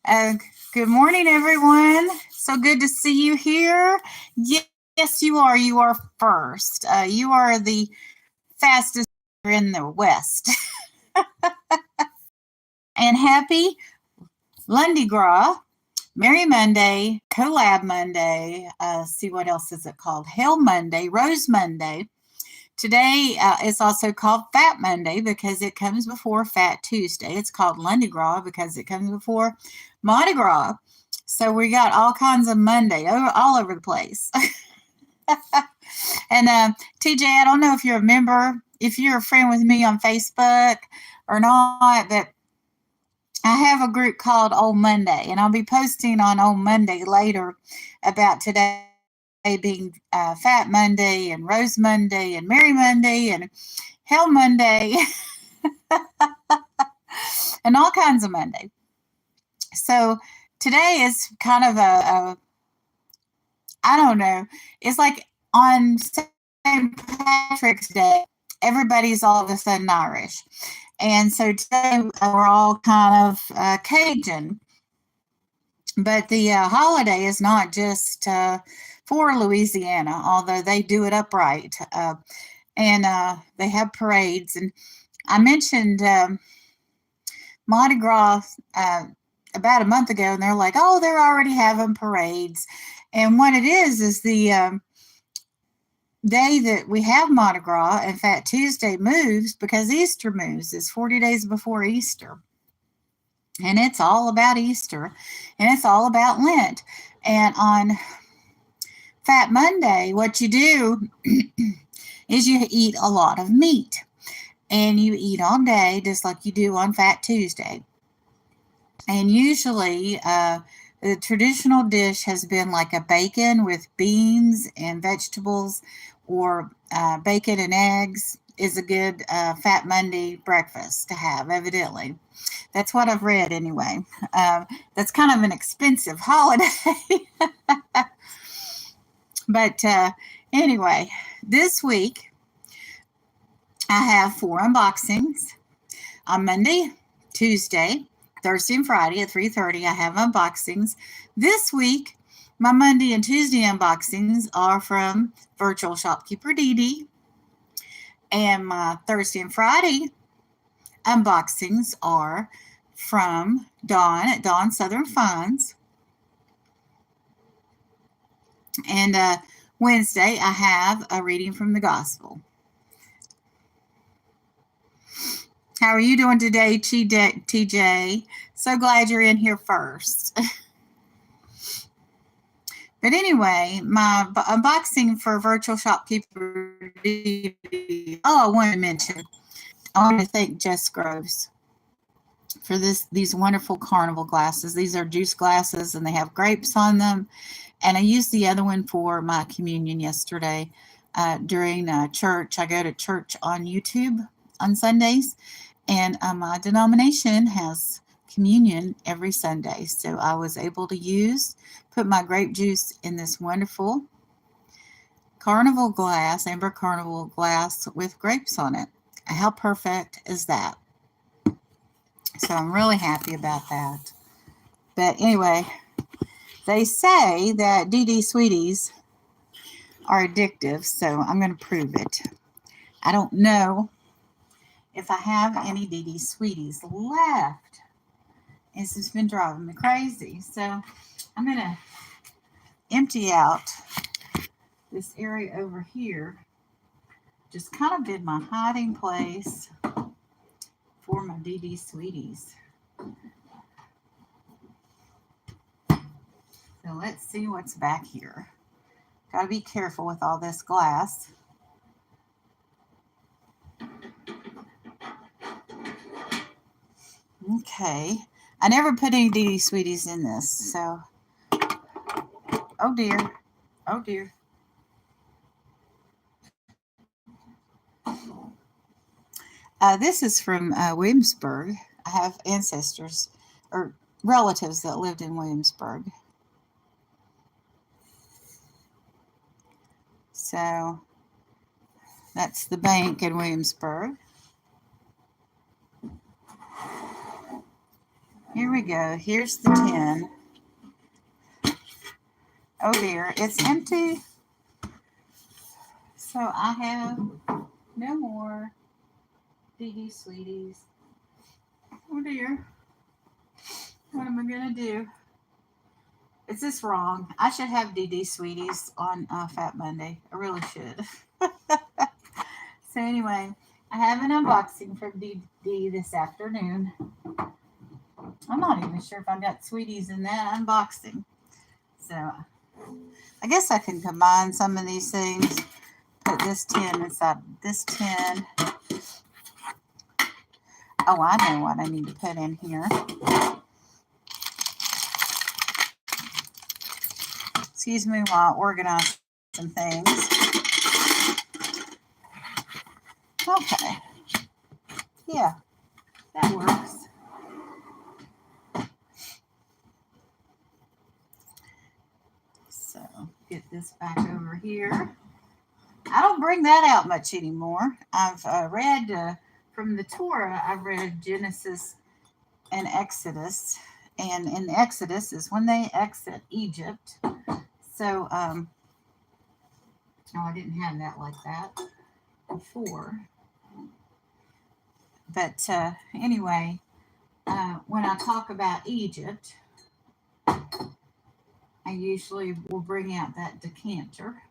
Uh, Good morning, everyone. So good to see you here. Yes, you are. You are first. You are the fastest in the West. And happy Lundy Gras, Merry Monday, Collab Monday. See what else is it called? Hell Monday, Rose Monday. Today is also called Fat Monday because it comes before Fat Tuesday. It's called Lundi Gras because it comes before Mardi Gras. So we got all kinds of Monday all over the place. And TJ, I don't know if you're a member, if you're a friend with me on Facebook or not, but I have a group called Old Monday, and I'll be posting on Old Monday later about today being Fat Monday and Rose Monday and Merry Monday and Hell Monday and all kinds of Monday. So today is kind of I don't know, it's like on St. Patrick's Day, everybody's all of a sudden Irish. And so today we're all kind of Cajun. But the holiday is not just for Louisiana, although they do it upright. And they have parades. And I mentioned Mardi Gras about a month ago, and they're like, oh, they're already having parades. And what it is the day that we have Mardi Gras, in fact, Tuesday moves because Easter moves. It's 40 days before Easter. And it's all about Easter, and it's all about Lent. And on Fat Monday, what you do is you eat a lot of meat, and you eat all day just like you do on Fat Tuesday. And usually, the traditional dish has been like a bacon with beans and vegetables, or bacon and eggs is a good Fat Monday breakfast to have, evidently. That's what I've read anyway. That's kind of an expensive holiday. But anyway, this week I have 4 unboxings on Monday, Tuesday, Thursday, and Friday at 3:30. I have unboxings. This week, my Monday and Tuesday unboxings are from Virtual Shopkeeper Dee Dee, and my Thursday and Friday unboxings are from Dawn at Dawn Southern Finds. And Wednesday, I have a reading from the Gospel. How are you doing today, TJ? So glad you're in here first. But anyway, my unboxing for Virtual Shopkeeper DVD. Oh, I want to mention, I want to thank Jess Groves for these wonderful carnival glasses. These are juice glasses, and they have grapes on them. And I used the other one for my communion yesterday during church. I go to church on YouTube on Sundays, and my denomination has communion every Sunday. So I was able to put my grape juice in this wonderful carnival glass, amber carnival glass with grapes on it. How perfect is that? So I'm really happy about that. But anyway, they say that DD Sweeties are addictive, so I'm going to prove it. I don't know if I have any DD Sweeties left. This has been driving me crazy. So I'm going to empty out this area over here. Just kind of did my hiding place for my DD Sweeties. So let's see what's back here. Got to be careful with all this glass. Okay. I never put any DD Sweeties in this, so. Oh dear. Oh dear. This is from Williamsburg. I have ancestors or relatives that lived in Williamsburg. So that's the bank in Williamsburg. Here we go. Here's the tin. Oh dear, it's empty. So I have no more DD Sweeties. Oh dear. What am I going to do? Is this wrong? I should have DD Sweeties on Fat Monday. I really should. So anyway, I have an unboxing from DD this afternoon. I'm not even sure if I got Sweeties in that unboxing. So I guess I can combine some of these things. Put this tin inside this tin. Oh, I know what I need to put in here. Excuse me while I organize some things. Okay. Yeah, that works. So get this back over here. I don't bring that out much anymore. I've read from the Torah, I've read Genesis and Exodus. And in Exodus is when they exit Egypt. So, oh, I didn't have that like that before. But anyway, when I talk about Egypt, I usually will bring out that decanter.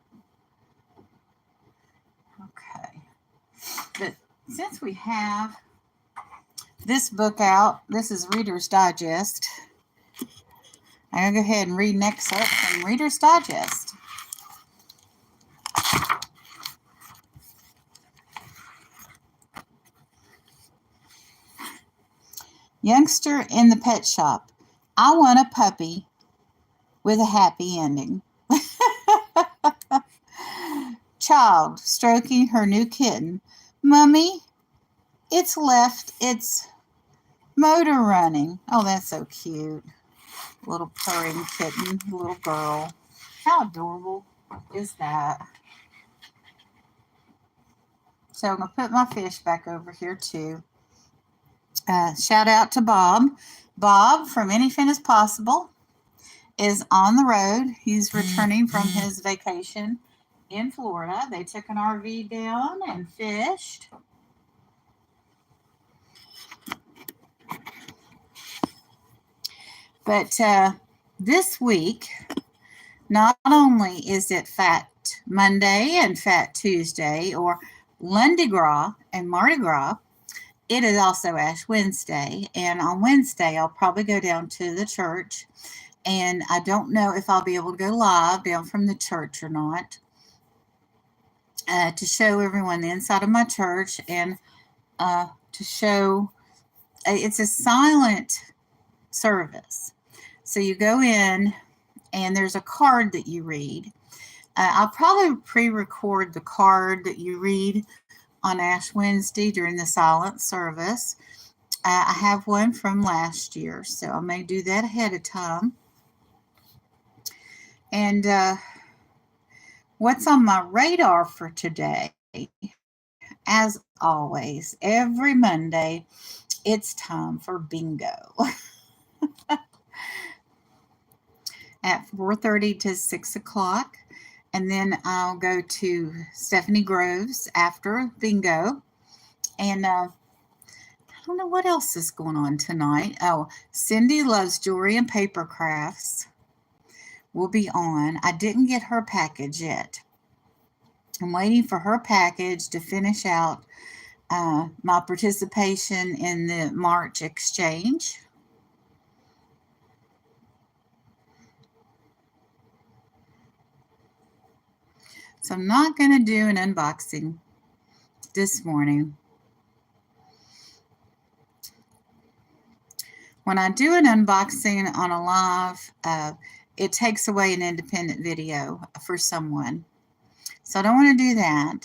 Okay. But since we have this book out, this is Reader's Digest. I'm going to go ahead and read an excerpt from Reader's Digest. Youngster in the pet shop. I want a puppy with a happy ending. Child stroking her new kitten. Mummy, it's left its motor running. Oh, that's so cute. Little purring kitten, little girl. How adorable is that? So I'm going to put my fish back over here too. Shout out to Bob. Bob from Anything Is Possible is on the road. He's returning from his vacation in Florida. They took an RV down and fished. But this week, not only is it Fat Monday and Fat Tuesday, or Lundi Gras and Mardi Gras, it is also Ash Wednesday. And on Wednesday, I'll probably go down to the church. And I don't know if I'll be able to go live down from the church or not, to show everyone the inside of my church and to show it's a silent service. So you go in and there's a card that you read. I'll probably pre-record the card that you read on Ash Wednesday during the silent service. I have one from last year, so I may do that ahead of time. And what's on my radar for today? As always, every Monday, it's time for bingo. At 4:30 to 6 o'clock. And then I'll go to Stephanie Groves after bingo. And I don't know what else is going on tonight. Oh, Cindy Loves Jewelry and Paper Crafts will be on. I didn't get her package yet. I'm waiting for her package to finish out my participation in the March exchange. So I'm not going to do an unboxing this morning. When I do an unboxing on a live, it takes away an independent video for someone. So I don't want to do that.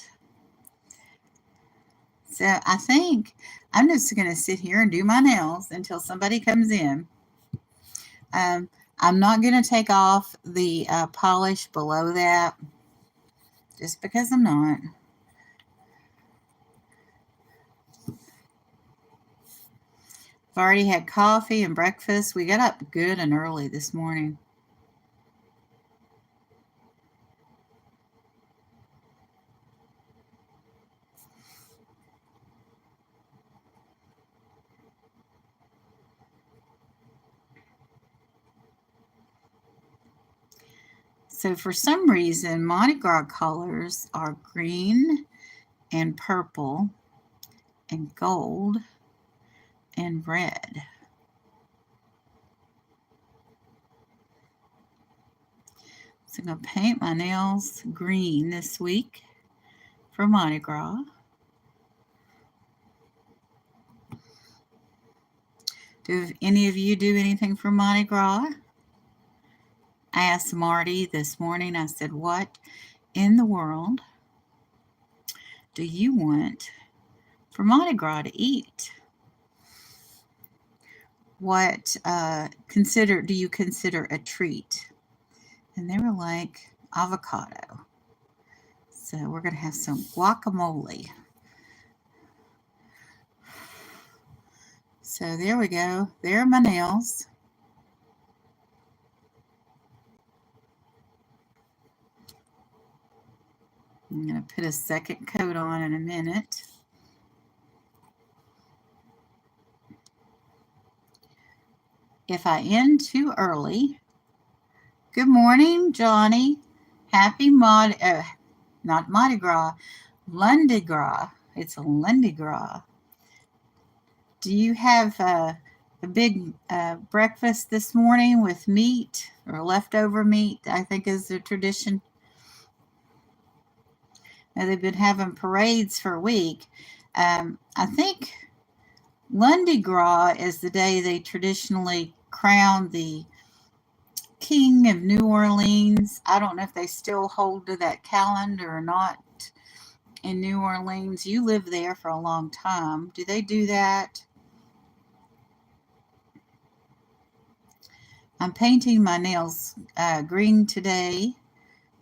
So I think I'm just going to sit here and do my nails until somebody comes in. I'm not going to take off the polish below that, just because I'm not. I've already had coffee and breakfast. We got up good and early this morning. So for some reason, Mardi Gras colors are green and purple and gold and red. So I'm going to paint my nails green this week for Mardi Gras. Do any of you do anything for Mardi Gras? I asked Marty this morning, I said, what in the world do you want for Mardi Gras to eat? What do you consider a treat? And they were like, avocado. So we're going to have some guacamole. So there we go. There are my nails. I'm going to put a second coat on in a minute. If I end too early, good morning, Johnny. Happy not Mardi Gras, Lundi Gras. It's a Lundi Gras. Do you have a big breakfast this morning with meat or leftover meat? I think is the tradition. Now, they've been having parades for a week. I think Lundi Gras is the day they traditionally crown the King of New Orleans. I don't know if they still hold to that calendar or not in New Orleans. You lived there for a long time. Do they do that? I'm painting my nails green today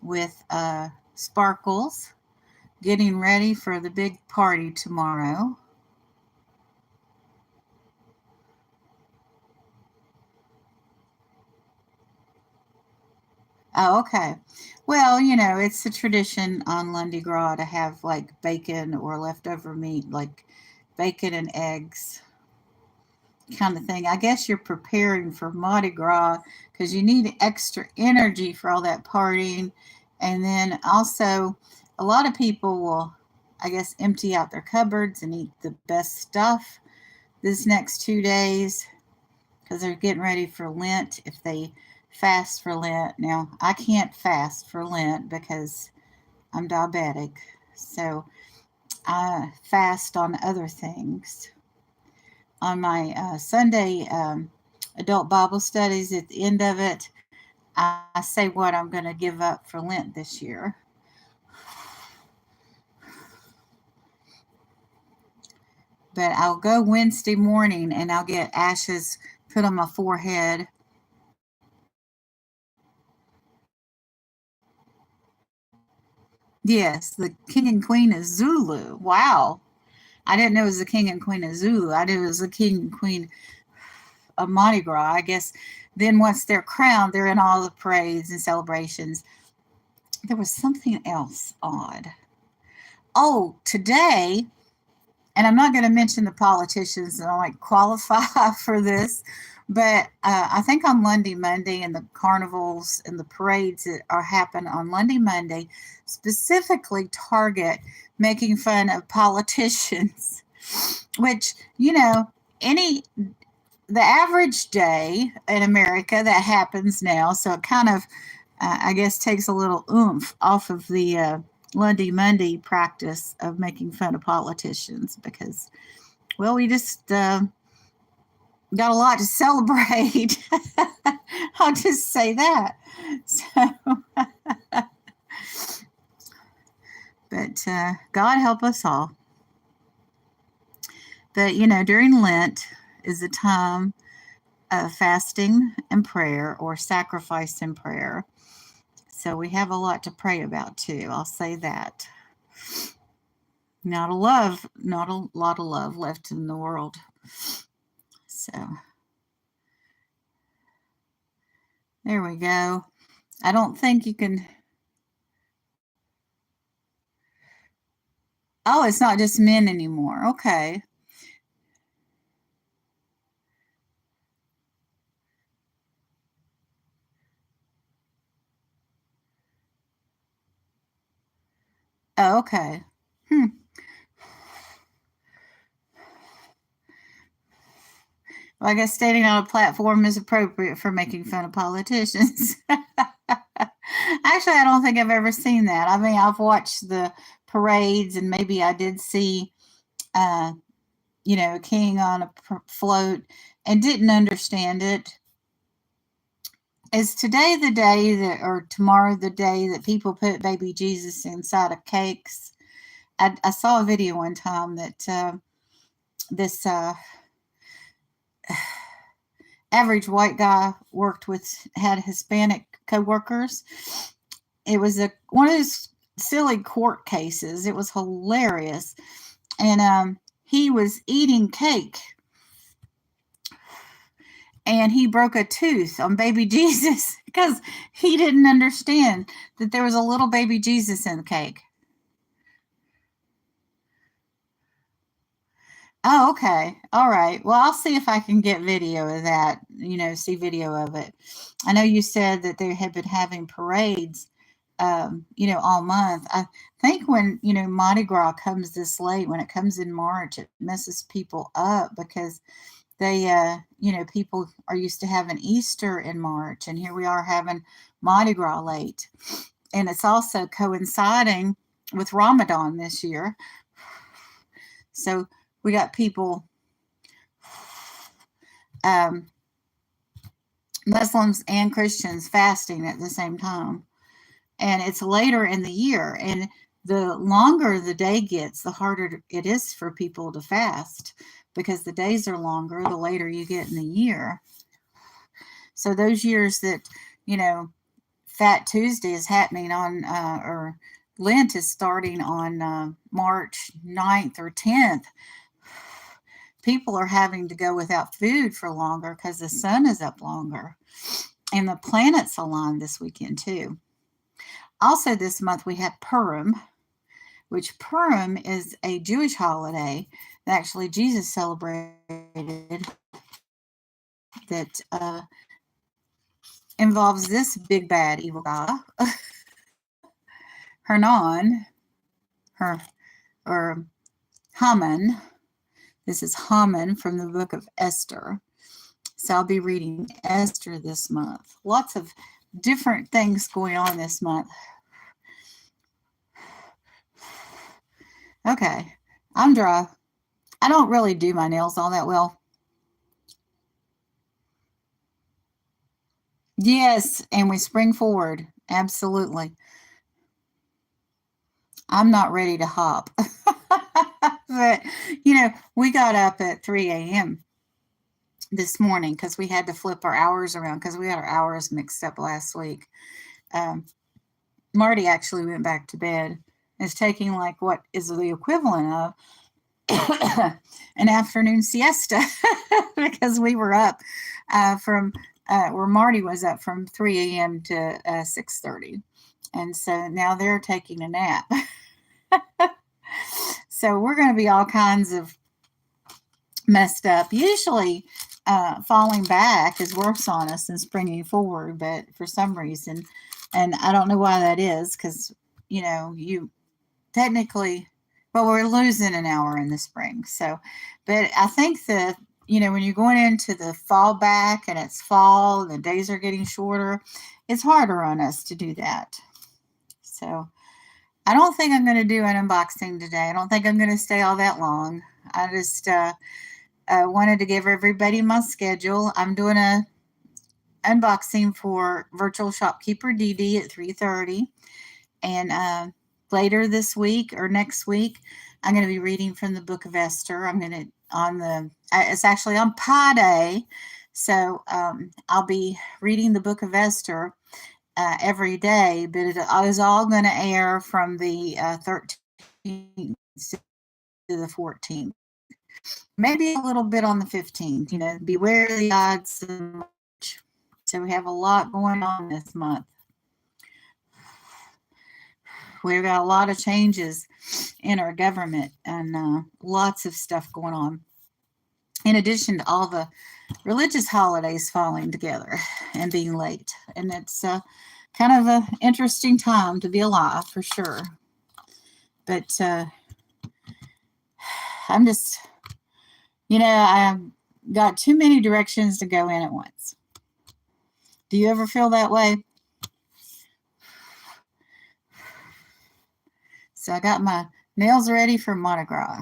with sparkles, getting ready for the big party tomorrow. Oh, okay. Well, you know, it's a tradition on Lundi Gras to have like bacon or leftover meat, like bacon and eggs kind of thing. I guess you're preparing for Mardi Gras because you need extra energy for all that partying. And then also, a lot of people will, I guess, empty out their cupboards and eat the best stuff this next 2 days because they're getting ready for Lent if they fast for Lent. Now, I can't fast for Lent because I'm diabetic. So I fast on other things. On my Sunday adult Bible studies, at the end of it, I say what I'm going to give up for Lent this year. But I'll go Wednesday morning and I'll get ashes put on my forehead. Yes, the king and queen of Zulu. Wow. I didn't know it was the king and queen of Zulu. I knew it was the king and queen of Mardi Gras. I guess then once they're crowned, they're in all the parades and celebrations. There was something else odd. Oh, today, and I'm not going to mention the politicians that don't like qualify for this, but I think on Monday and the carnivals and the parades that are happen on Monday, specifically target making fun of politicians, which, you know, the average day in America that happens now. So it kind of, I guess, takes a little oomph off of the Monday practice of making fun of politicians because, well, we just got a lot to celebrate. I'll just say that. So, but God help us all. But, you know, during Lent is a time of fasting and prayer or sacrifice and prayer. So we have a lot to pray about too. I'll say that. Not a lot of love left in the world. So there we go. I don't think you can. Oh, it's not just men anymore. Okay. Oh, okay. Hmm. Well, I guess standing on a platform is appropriate for making fun of politicians. Actually, I don't think I've ever seen that. I mean, I've watched the parades, and maybe I did see, uh, a king on a float and didn't understand it. Is today the day that, or tomorrow the day that people put baby Jesus inside of cakes? I saw a video one time that this average white guy had Hispanic coworkers. It was one of those silly court cases. It was hilarious, and he was eating cake, and he broke a tooth on baby Jesus because he didn't understand that there was a little baby Jesus in the cake. Oh, okay. All right. Well, I'll see if I can get video of that, see video of it. I know you said that they had been having parades, all month. I think when, Mardi Gras comes this late, when it comes in March, it messes people up because people are used to having Easter in March, and here we are having Mardi Gras late. And it's also coinciding with Ramadan this year. So we got people, Muslims and Christians, fasting at the same time. And it's later in the year. And the longer the day gets, the harder it is for people to fast because the days are longer the later you get in the year. So those years that, Fat Tuesday is happening on, or Lent is starting on March 9th or 10th, people are having to go without food for longer because the sun is up longer. And the planets align this weekend too. Also this month we have Purim, which Purim is a Jewish holiday that actually Jesus celebrated, that involves this big bad evil guy, Hernan, or Haman. This is Haman from the book of Esther. So I'll be reading Esther this month. Lots of different things going on this month. Okay, I'm dry. I don't really do my nails all that well. Yes, and we spring forward. Absolutely. I'm not ready to hop. But, we got up at 3 a.m. this morning because we had to flip our hours around because we had our hours mixed up last week. Marty actually went back to bed. It's taking like what is the equivalent of an afternoon siesta because we were up from where Marty was up from 3 a.m. to 6:30. And so now they're taking a nap. So we're going to be all kinds of messed up. Usually falling back is worse on us than springing forward, but for some reason, and I don't know why that is, because, you technically, well, we're losing an hour in the spring. So, but I think that, when you're going into the fall back and it's fall and the days are getting shorter, it's harder on us to do that. So I don't think I'm going to do an unboxing today. I don't think I'm going to stay all that long. I just wanted to give everybody my schedule. I'm doing a unboxing for Virtual Shopkeeper DD at 3:30. And later this week or next week, I'm going to be reading from the book of Esther. I'm going to, it's actually on Pi Day. So I'll be reading the book of Esther every day, but it is all going to air from the 13th to the 14th. Maybe a little bit on the 15th. Beware the odds. So we have a lot going on this month. We've got a lot of changes in our government and lots of stuff going on. In addition to all the religious holidays falling together and being late. And it's kind of an interesting time to be alive, for sure. But I'm just, I've got too many directions to go in at once. Do you ever feel that way? So I got my nails ready for Mardi Gras.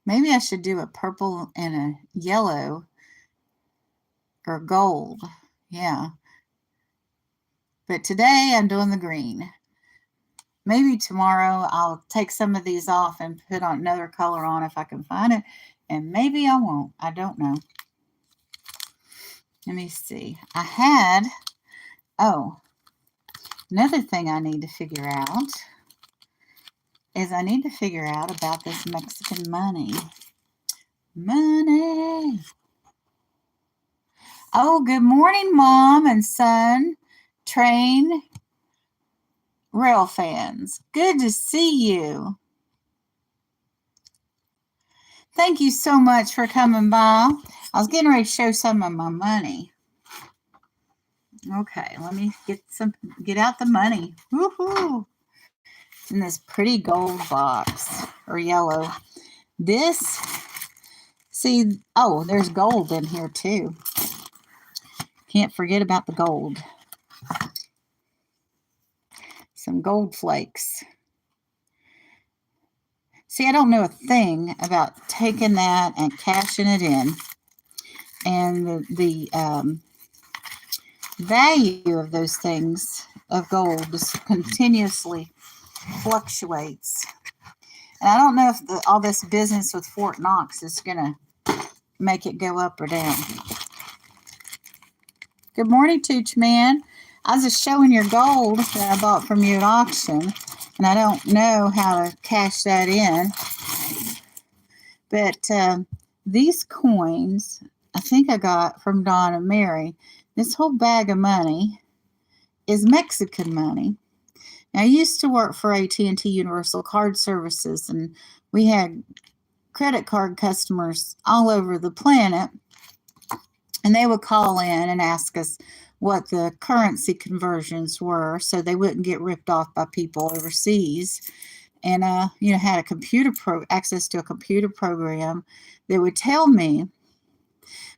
Maybe I should do a purple and a yellow or gold. Yeah. But today I'm doing the green. Maybe tomorrow I'll take some of these off and put on another color on if I can find it. And maybe I won't. I don't know. Let me see. Another thing I need to figure out is I need to figure out about this Mexican money. Money. Oh, good morning, Mom and son. Train rail fans. Good to see you. Thank you so much for coming by. I was getting ready to show some of my money. Okay, let me get out the money. Woohoo! It's in this pretty gold box, or yellow. There's gold in here too. Can't forget about the gold. Some gold flakes. See, I don't know a thing about taking that and cashing it in. And the value of those things of gold just continuously fluctuates. And I don't know if all this business with Fort Knox is going to make it go up or down. Good morning, Tooch Man. I was just showing your gold that I bought from you at auction, and I don't know how to cash that in. But these coins, I think I got from Don and Mary. This whole bag of money is Mexican money. Now, I used to work for AT&T Universal Card Services, and we had credit card customers all over the planet, and they would call in and ask us what the currency conversions were so they wouldn't get ripped off by people overseas. And, had access to a computer program that would tell me.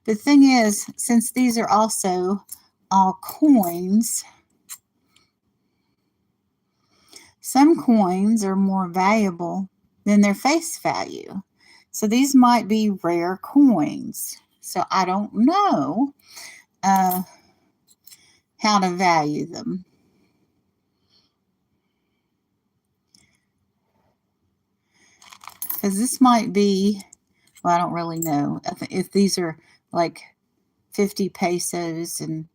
The thing is, since these are also all coins, some coins are more valuable than their face value. So these might be rare coins. So I don't know how to value them. Because this might be, I don't really know if these are like 50 pesos and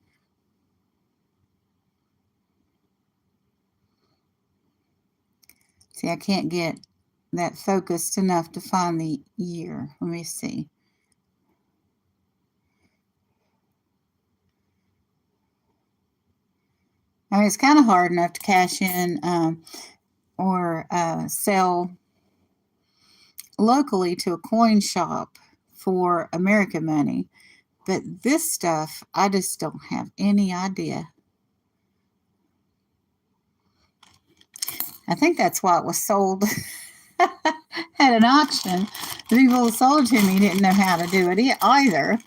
see, I can't get that focused enough to find the year. Let me see. I mean, it's kind of hard enough to cash in or sell locally to a coin shop for American money. But this stuff, I just don't have any idea. I think that's why it was sold at an auction. The people who sold it to me didn't know how to do it either.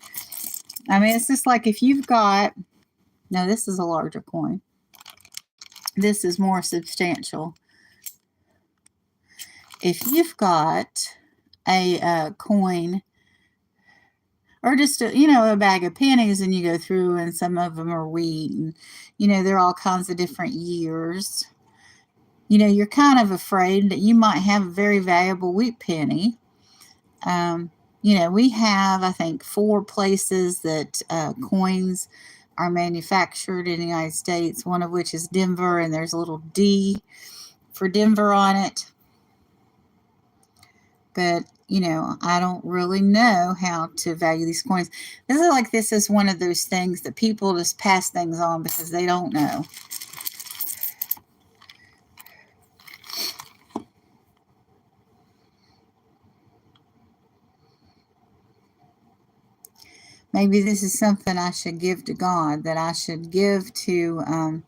I mean, it's just like if you've got, now this is a larger coin. This is more substantial. If you've got a coin or just a bag of pennies and you go through and some of them are wheat and, they're all kinds of different years. You're kind of afraid that you might have a very valuable wheat penny. We have, I think, 4 places that coins are manufactured in the United States, one of which is Denver, and there's a little D for Denver on it. But you know, I don't really know how to value these coins. This is one of those things that people just pass things on because they don't know. Maybe this is something I should give to God, that I should give to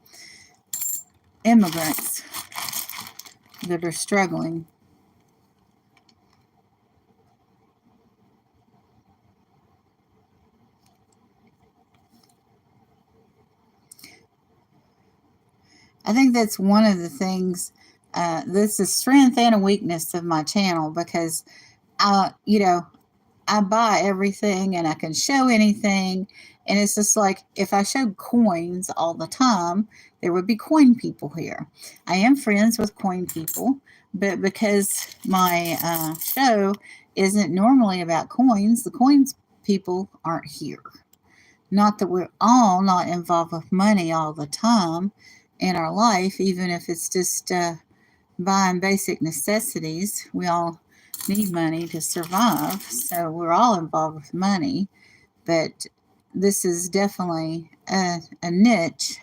immigrants that are struggling. I think that's one of the things, that's a strength and a weakness of my channel, because you know, I buy everything and I can show anything. And it's just like, if I showed coins all the time, there would be coin people here. I am friends with coin people, but because my show isn't normally about coins, the coins people aren't here. Not that we're all not involved with money all the time in our life, even if it's just buying basic necessities. We all need money to survive, so we're all involved with money. But this is definitely a niche,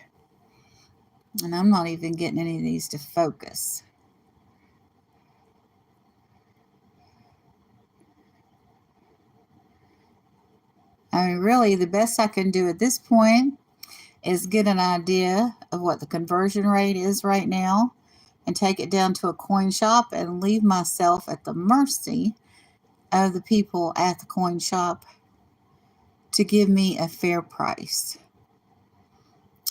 and I'm not even getting any of these to focus. I mean, really, the best I can do at this point is get an idea of what the conversion rate is right now and take it down to a coin shop and leave myself at the mercy of the people at the coin shop to give me a fair price.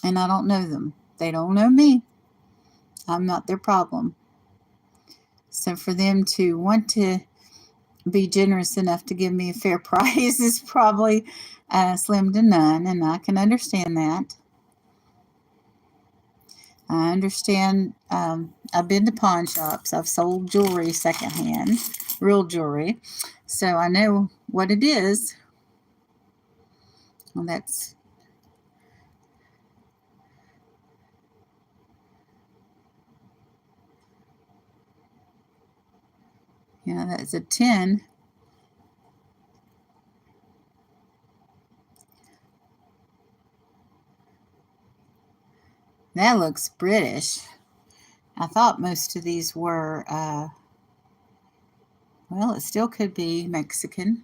And I don't know them. They don't know me. I'm not their problem. So for them to want to be generous enough to give me a fair price is probably slim to none, and I can understand that. I understand. I've been to pawn shops. I've sold jewelry secondhand, real jewelry. So I know what it is. Well, that's, that's a 10. That looks British. I thought most of these were, well, it still could be Mexican.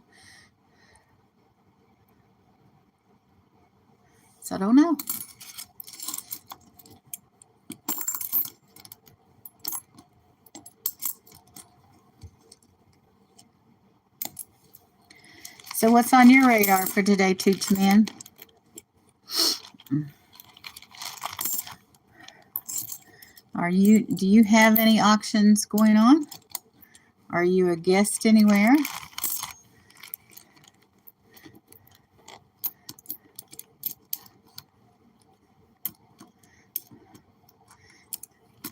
So I don't know. So what's on your radar for today, Toots Man? Do you have any auctions going on? Are you a guest anywhere?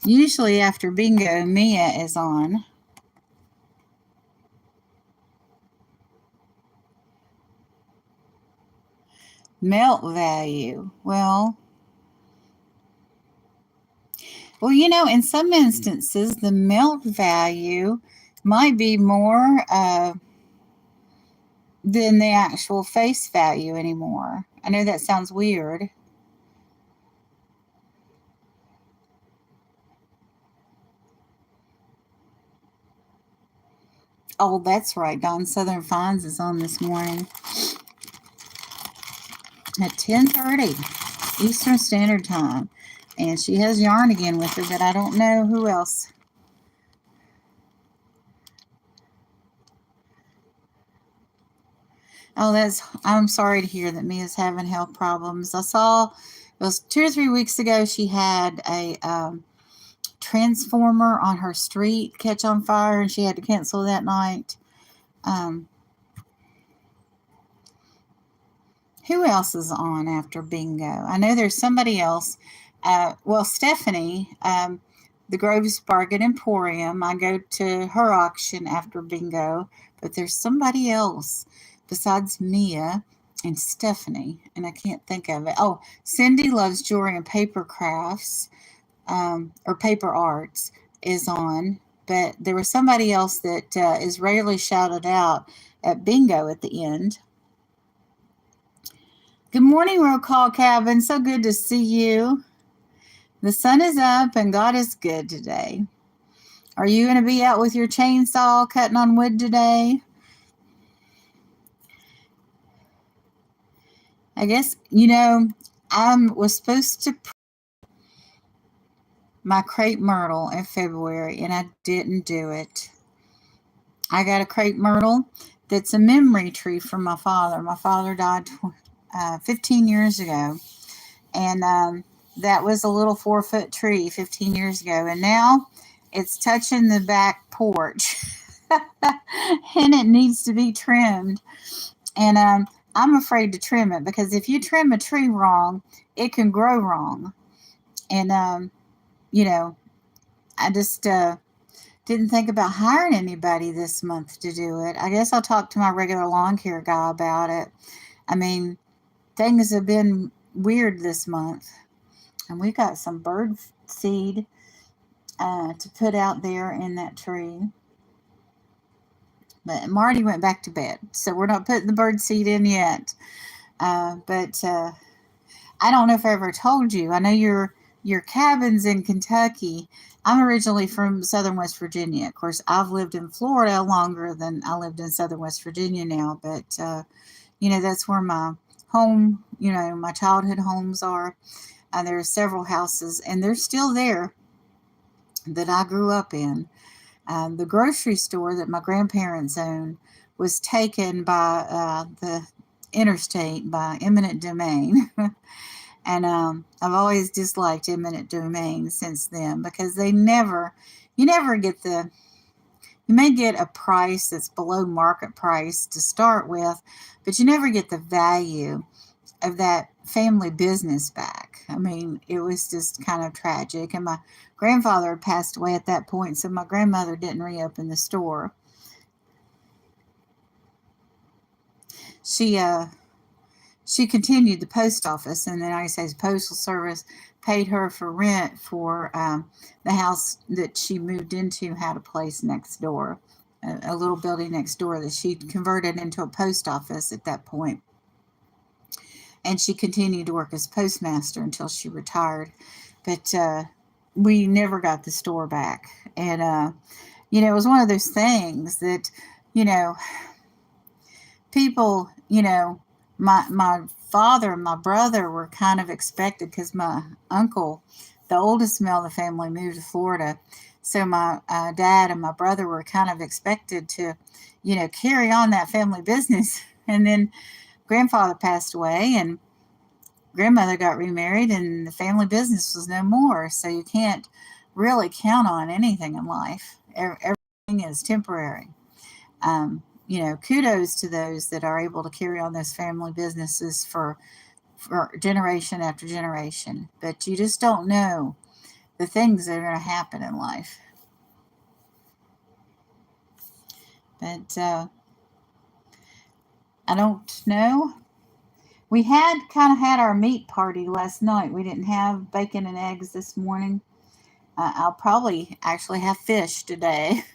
Usually after bingo, Mia is on. Melt value. Well, in some instances, the melt value might be more than the actual face value anymore. I know that sounds weird. Oh, that's right. Dawn Southern Finds is on this morning at 10:30 Eastern Standard Time. And she has yarn again with her, but I don't know who else. Oh, I'm sorry to hear that Mia's having health problems. I saw, it was 2 or 3 weeks ago, she had a transformer on her street catch on fire, and she had to cancel that night. Who else is on after bingo? I know there's somebody else. Stephanie, the Groves Bargain Emporium. I go to her auction after bingo, but there's somebody else besides Mia and Stephanie, and I can't think of it. Oh, Cindy Loves Jewelry and Paper Crafts, or Paper Arts, is on. but there was somebody else that is rarely shouted out at bingo at the end. Good morning, Roll Call Cabin. So good to see you. The sun is up and God is good today. Are you going to be out with your chainsaw cutting on wood today? I guess, I was supposed to my crepe myrtle in February, and I didn't do it. I got a crepe myrtle that's a memory tree from my father. My father died 15 years ago, and that was a little 4-foot tree 15 years ago, and now it's touching the back porch, and it needs to be trimmed. And I'm afraid to trim it because if you trim a tree wrong, it can grow wrong. And I just didn't think about hiring anybody this month to do it. I guess I'll talk to my regular lawn care guy about it. I mean, things have been weird this month. And we got some bird seed to put out there in that tree. But Marty went back to bed, so we're not putting the bird seed in yet. But I don't know if I ever told you. I know your cabin's in Kentucky. I'm originally from Southern West Virginia. Of course, I've lived in Florida longer than I lived in Southern West Virginia now. But, that's where my home, my childhood homes are. There are several houses, and they're still there that I grew up in. The grocery store that my grandparents owned was taken by the interstate by eminent domain. And I've always disliked eminent domain since then because you never get you may get a price that's below market price to start with, but you never get the value of that family business back. I mean, it was just kind of tragic. And my grandfather had passed away at that point, so my grandmother didn't reopen the store. She continued the post office, and the United States Postal Service paid her for rent for the house that she moved into had a place next door, a little building next door that she converted into a post office at that point. And she continued to work as postmaster until she retired. But we never got the store back. And, it was one of those things that, people, my father and my brother were kind of expected because my uncle, the oldest male of the family, moved to Florida. So my dad and my brother were kind of expected to, carry on that family business. And then grandfather passed away and grandmother got remarried and the family business was no more. So you can't really count on anything in life. Everything is temporary. Kudos to those that are able to carry on those family businesses for generation after generation. But you just don't know the things that are going to happen in life. But I don't know. We kind of had our meat party last night. We didn't have bacon and eggs this morning. I'll probably actually have fish today.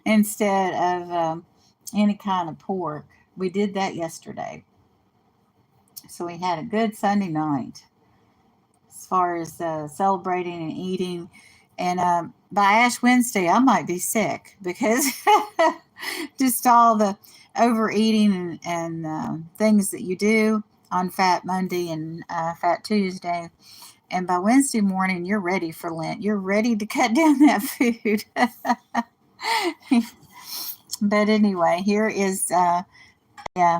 Instead of any kind of pork. We did that yesterday. So we had a good Sunday night as far as celebrating and eating. And by Ash Wednesday, I might be sick because just all the overeating and things that you do on Fat Monday and Fat Tuesday. And by Wednesday morning, you're ready for Lent. You're ready to cut down that food. But anyway, here is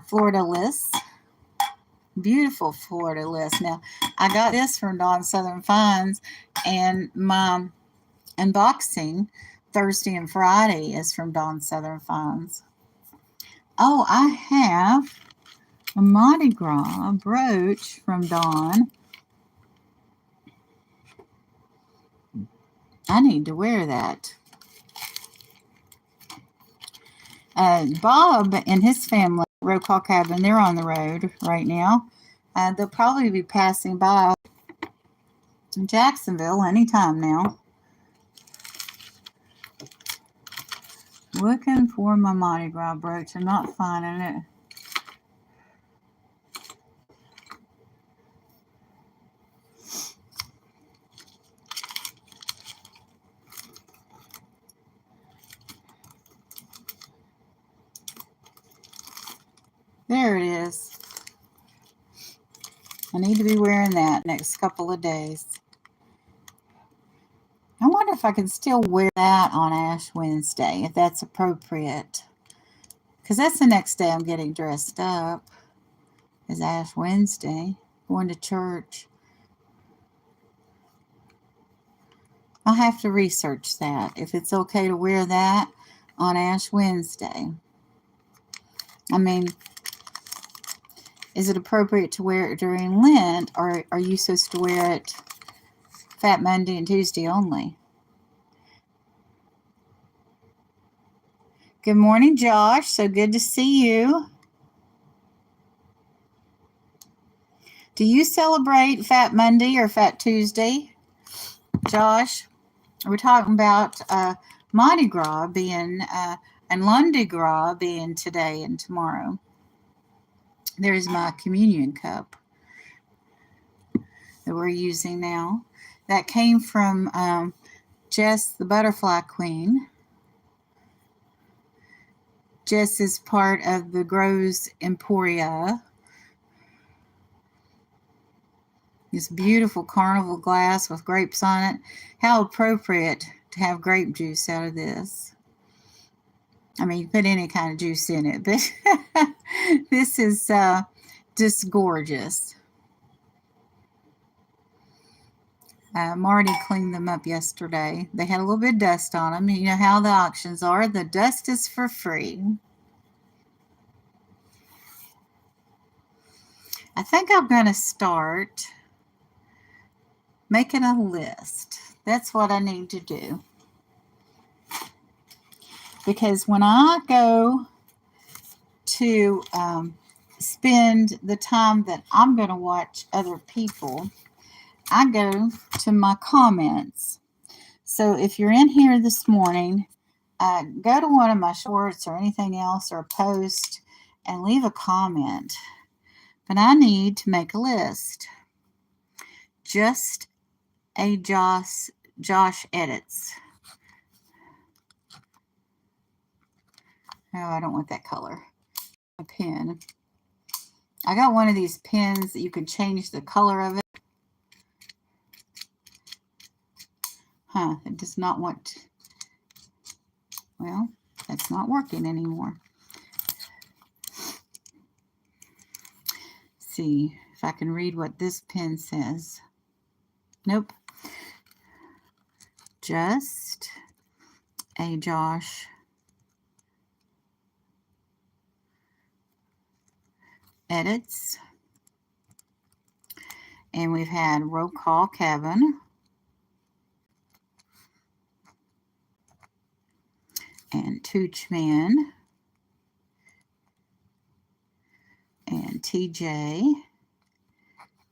Florida list. Beautiful Florida list. Now, I got this from Dawn Southern Finds, and my unboxing Thursday and Friday is from Dawn Southern Finds. Oh, I have a Mardi Gras brooch from Dawn. I need to wear that. Bob and his family, Roll Call Cabin, they're on the road right now. They'll probably be passing by Jacksonville anytime now. Looking for my Mardi Gras brooch. I'm not finding it. There it is. I need to be wearing that next couple of days. I wonder if I can still wear that on Ash Wednesday, if that's appropriate. Because that's the next day I'm getting dressed up, is Ash Wednesday, going to church. I'll have to research that, if it's okay to wear that on Ash Wednesday. I mean, is it appropriate to wear it during Lent, or are you supposed to wear it Fat Monday and Tuesday only? Good morning, Josh. So good to see you. Do you celebrate Fat Monday or Fat Tuesday, Josh? We're talking about Mardi Gras being and Lundi Gras being today and tomorrow. There's my communion cup that we're using now. That came from Jess, the Butterfly Queen. Jess is part of the Grows Emporia. This beautiful carnival glass with grapes on it. How appropriate to have grape juice out of this. I mean, you put any kind of juice in it, but this is just gorgeous. Marty cleaned them up yesterday. They had a little bit of dust on them. You know how the auctions are. The dust is for free. I think I'm going to start making a list. That's what I need to do. Because when I go to spend the time that I'm going to watch other people, I go to my comments. So if you're in here this morning, go to one of my shorts or anything else or a post and leave a comment. But I need to make a list. Just a Josh edits. Oh, I don't want that color. A pen. I got one of these pens that you can change the color of it. It does not want. Well, that's not working anymore. Let's see if I can read what this pen says. Nope. Just a Josh edits. And we've had Roll Call Kevin. And Toochman. And TJ.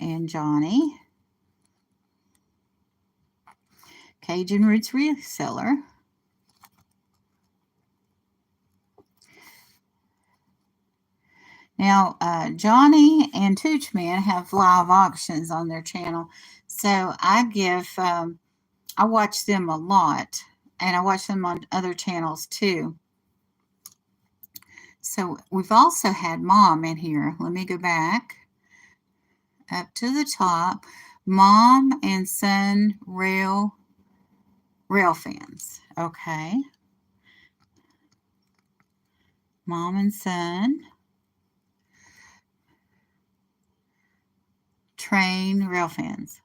And Johnny. Cajun Roots Reseller. Now, Johnny and Toochman have live auctions on their channel. So I watch them a lot. And I watch them on other channels too. So we've also had Mom in here. Let me go back up to the top. Mom and Son Rail fans. Okay. Mom and Son. Train rail fans.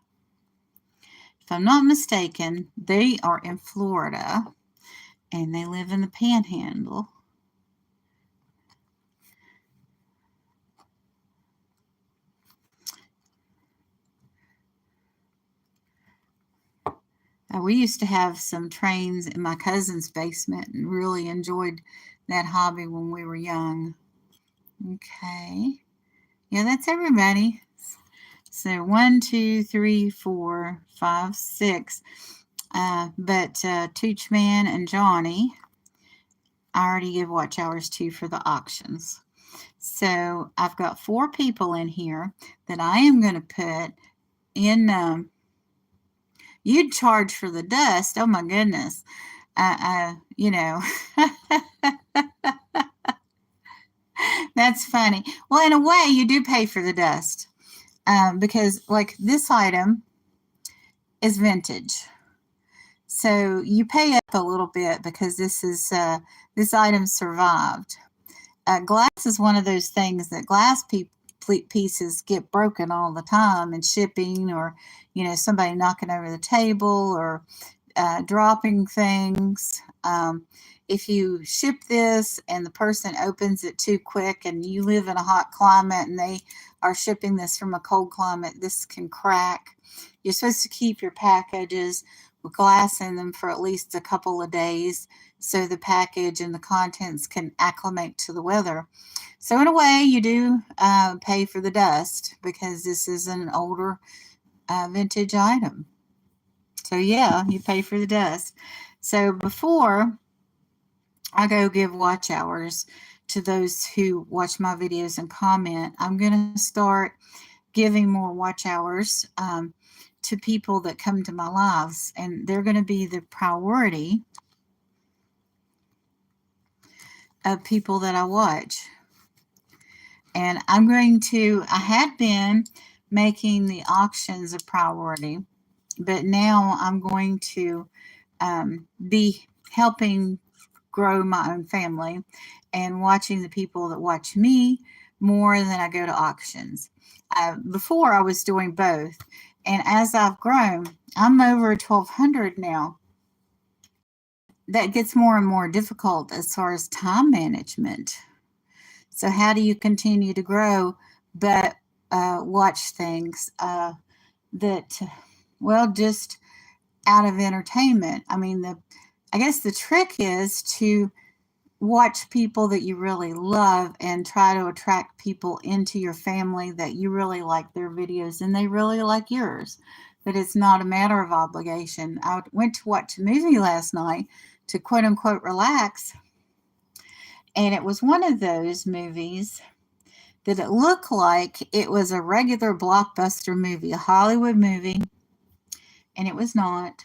If I'm not mistaken, they are in Florida and they live in the Panhandle. We used to have some trains in my cousin's basement and really enjoyed that hobby when we were young. Okay. Yeah, that's everybody. So 1, 2, 3, 4, 5, 6. But Toochman and Johnny I already give watch hours to for the auctions. So I've got 4 people in here that I am going to put in. You'd charge for the dust. Oh my goodness. You know, that's funny. Well, in a way, you do pay for the dust because, like, this item is vintage. So you pay up a little bit because this item survived. Glass is one of those things that pieces get broken all the time in shipping, or somebody knocking over the table, or dropping things. If you ship this and the person opens it too quick, and you live in a hot climate and they are shipping this from a cold climate, this can crack. You're supposed to keep your packages with glass in them for at least a couple of days so the package and the contents can acclimate to the weather. So in a way, you do pay for the dust because this is an older vintage item. So yeah, you pay for the dust. So before I go give watch hours to those who watch my videos and comment, I'm going to start giving more watch hours to people that come to my lives, and they're going to be the priority of people that I watch. And I had been making the auctions a priority, but now I'm going to be helping grow my own family and watching the people that watch me more than I go to auctions. Before I was doing both. And as I've grown, I'm over 1,200 now. That gets more and more difficult as far as time management. So how do you continue to grow but watch things that, well, just out of entertainment? I mean, I guess the trick is to watch people that you really love and try to attract people into your family that you really like their videos and they really like yours. But it's not a matter of obligation. I went to watch a movie last night to quote unquote relax. And it was one of those movies that it looked like it was a regular blockbuster movie, a Hollywood movie, and it was not.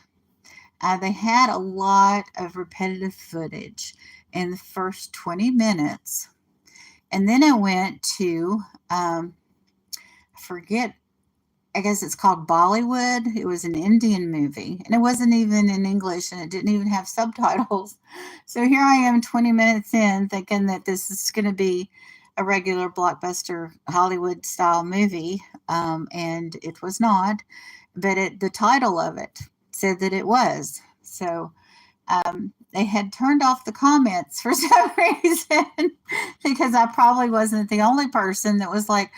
They had a lot of repetitive footage in the first 20 minutes. And then it went to, I forget, I guess it's called Bollywood. It was an Indian movie, and it wasn't even in English, and it didn't even have subtitles. So here I am 20 minutes in thinking that this is going to be a regular blockbuster Hollywood style movie, and it was not. But the title of it said that it was. So they had turned off the comments for some reason because I probably wasn't the only person that was like,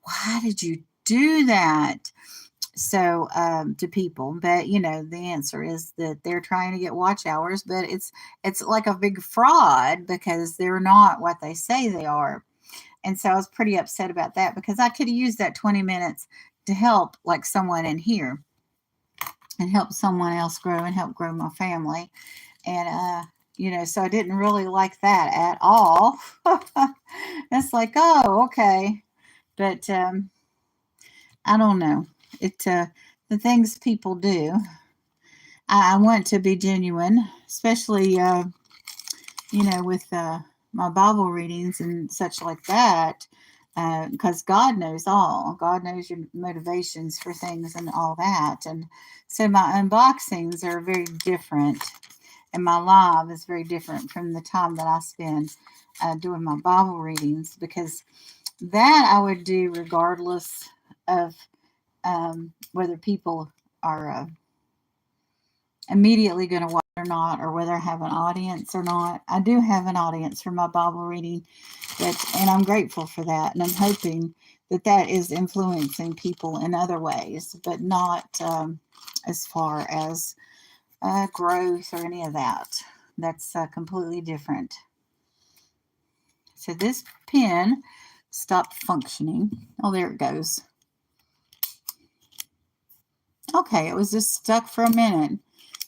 why did you do that? So to people, but the answer is that they're trying to get watch hours, but it's like a big fraud because they're not what they say they are. And so I was pretty upset about that because I could have used that 20 minutes to help like someone in here and help someone else grow and help grow my family. And so I didn't really like that at all. It's like, oh, okay. But I don't know. The things people do. I want to be genuine, especially with my Bible readings and such like that, because God knows all. God knows your motivations for things and all that. And so my unboxings are very different, and my live is very different from the time that I spend doing my Bible readings, because that I would do regardless of whether people are immediately going to watch or not, or whether I have an audience or not. I do have an audience for my Bible reading, and I'm grateful for that, and I'm hoping that is influencing people in other ways, but not as far as growth or any of that. That's completely different. So this pen stopped functioning. Oh, there it goes. Okay, it was just stuck for a minute.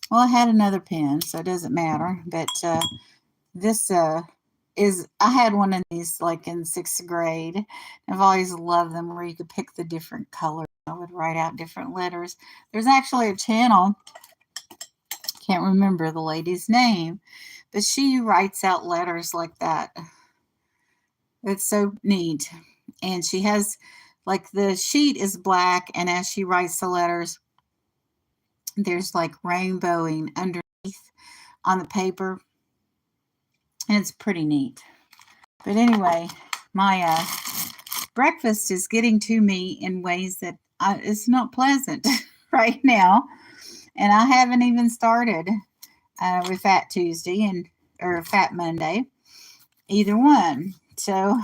Well, I had another pen, so it doesn't matter. But This I had one of these like in 6th grade. I've always loved them where you could pick the different colors. I would write out different letters. There's actually a channel, can't remember the lady's name, but she writes out letters like that. It's so neat. And she has, like, the sheet is black, and as she writes the letters, there's like rainbowing underneath on the paper. And it's pretty neat. But anyway, my breakfast is getting to me in ways that it's not pleasant right now. And I haven't even started with Fat Tuesday or Fat Monday, either one. So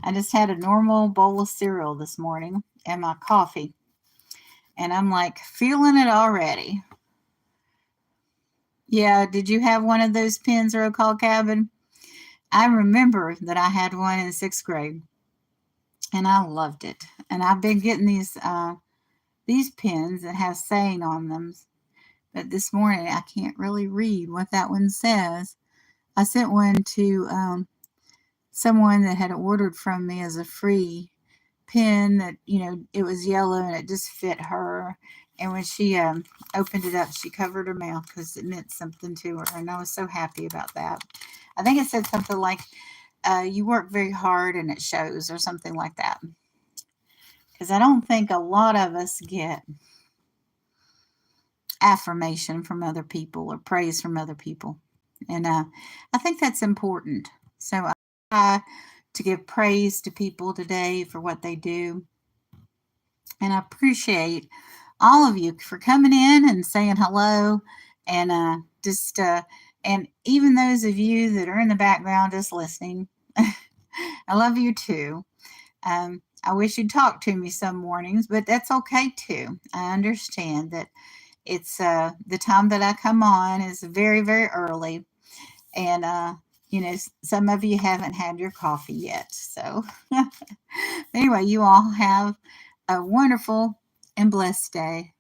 I just had a normal bowl of cereal this morning and my coffee. And I'm like feeling it already. Yeah, did you have one of those pens, Roll Call Cabin? I remember that I had one in 6th grade, and I loved it. And I've been getting these pens that have saying on them, but this morning I can't really read what that one says. I sent one to someone that had ordered from me as a free pen that, it was yellow and it just fit her. And when she opened it up, she covered her mouth because it meant something to her. And I was so happy about that. I think it said something like, you work very hard and it shows, or something like that. Because I don't think a lot of us get affirmation from other people or praise from other people. And I think that's important. So I try to give praise to people today for what they do. And I appreciate all of you for coming in and saying hello, and and even those of you that are in the background just listening. I love you too. I wish you'd talk to me some mornings, but that's okay too. I understand that it's the time that I come on is very, very early, and some of you haven't had your coffee yet. So anyway, you all have a wonderful and blessed day.